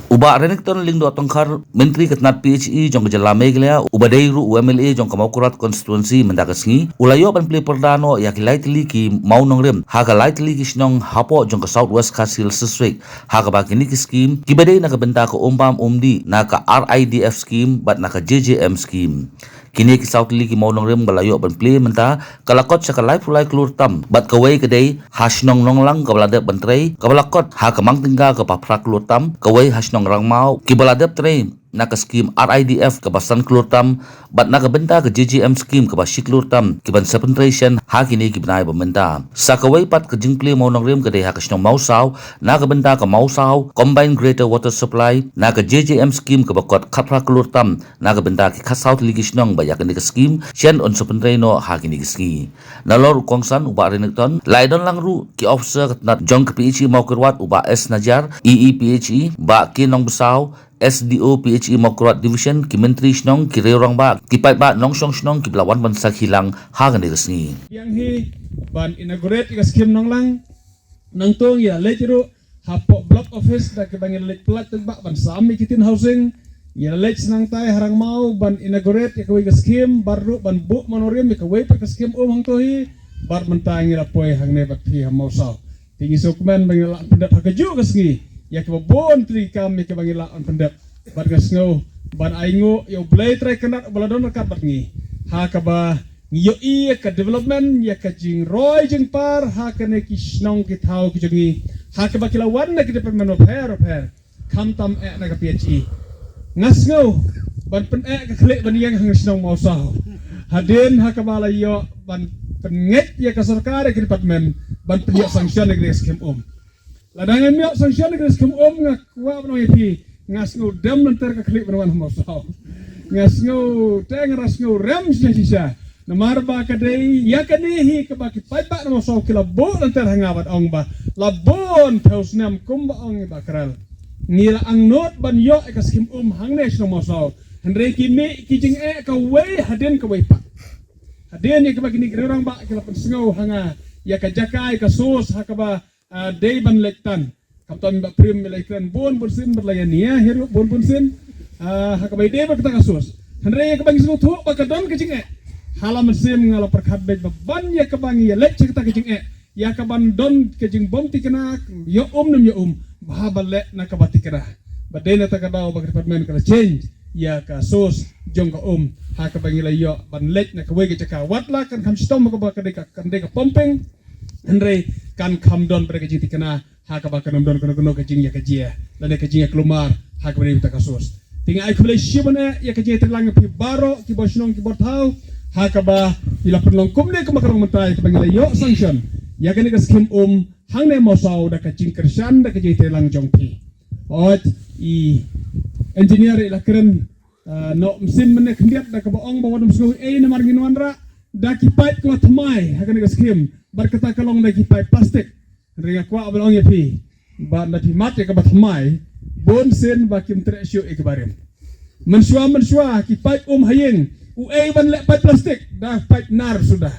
Uba renekton ling do tongkar menteri ketnat PHE jong kejalame gilea uba deiru UMLA jong kamaukurat konstituensi mendagasngi ulayo pan pli perdano ya kilai tili ki mau nongrem haga lai tili ki snong hapo jong ke Southwest Kasil Sesrek haga bakini ki scheme kibadei na benda ko umpam umdi na ka RIDF scheme bat na ka JJM scheme kini ki South Tili ki mau nongrem balayo pan pli menta kalakot sa kalai fulai klur tam bat kawai kedai hasnong nonglang kabalade bentrei kabalakot ha kamang tingga ka paprak klur tam kawai hasnong orang mau kibaladep train na ka scheme RIDF ke basan klurtam bat na ka benta ke JJM scheme ke basik klurtam kiban sepentration ha kini kibnai bementa sakawai pat ke jingple mau nongrem ke deha kasnong mausau na ka benta ke mausau combine greater water supply na ka JJM scheme ke bakot khatra klurtam na ka benta ki khasau tili kisnong bayak ni ke scheme sian on sepentraino ha kini kiski nalor kongsan uba renekton laidon langru ki officer ketnat jong ke PHE mau kerwat uba S Najar EEPHE ba nong besau SDO PHE Mokrat Division ki menteri snong ki reorang ba ki pai ba nong song snong ki belawan ban sak hilang ha gan resni yang hi ban inaugurate ka scheme nong lang nang tong ya lejero hapo block office da ke bangin lej plat ba ban sami kitin housing ya lej nang tai harang mau ban inaugurate ka ka scheme baru ban bu monorem ka wei per ka scheme hang to hi bar mentang ira poi hang ne bat hi mau sa tingi sokmen bangin la pendat ha ka ju ka sngi ya ke bon tri kami ke bangila on pendep bar gasngo ban aingo yo blay try kanat baladon kat batngi ha ka ba yo I ka development ya ka jing roy jing par ha ka ne ki snong ki thau ki jingi ha ka ba kila wan na ki department of hair kam tam e na ka PHE ngasngo ban pen e ka klik ban yang hang snong mau sa hadin ha ka ba la yo ban penget ya ka sarkar ki department ban penyak sanction negeri skim ladangan miak sanction negeri skim ngak wa bano yapi ngasngo dam lantar ka klik ban mau sa ngasngo teng rasngo rem sisa namar ba kadai ya kanihi ke baki pai ba no so kila bo lantar hangabat ong ba labon taus nam kum ba ong ba kral ngira ang not ban yo ka skim hangne no mo so andre ki me ki jing e ka wei hadin ka wei pa hadin ya ke baki ni orang ba kila pensngo hanga ya ka jakai ka sos hakaba day ban lektan kapton ba prim lektan bon bersin berlayan ya hiru bon bersin hakaba day ba kita kasus andre ya ka bagi semua thu ba ka don ka jing e halam sim ngala perkhat bej ban ya ka bangi ya lek kita ka jing e ya ka ban don ka jing bom tikena yo nam yo ba balle na ka batikera ba day na ta ka daw ba department ka change ya ka sos jong ka ha ka bangi la yo ban lek na ka we ka ka watla kan kam stom ka ba ka de ka pumping andre kan kam don pada kejing tikena ha ka ba kan don kono kejing ya kejia dan kejing ya kelumar ha ka bani ta kasus tinga ai kule shibone ya kejing terlang pi baro ki bosnong ki bortau ha ka ba ila penlong kumne ka makarong mentai ka bangila yo sanction ya kan ka skim hang ne mosau da kejing kersan da kejing terlang jongpi ot I engineer ila keren no mesin mene kendiat da ka baong ba wadum sngau na margin wanra da ki pipe ko tmai ha kan ka skim berkata kalong lagi pipe plastik ringa kwa abang ya pi ba na pi mate ka batmai bon sen ba kim tresyo ikbarem mensua ki pipe hayeng ban le pipe plastik dah pipe nar sudah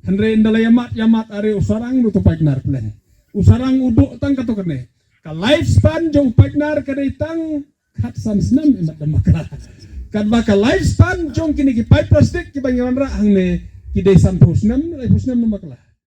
andre ndala yamat are usarang tu pipe nar plan usarang uduk tang kato kene ka lifespan jong pipe nar kadai tang khat sam snam imat damakra kad ba ka lifespan jong kini ki pipe plastik ki bangyan ra hangne ki dai sam pusnam makla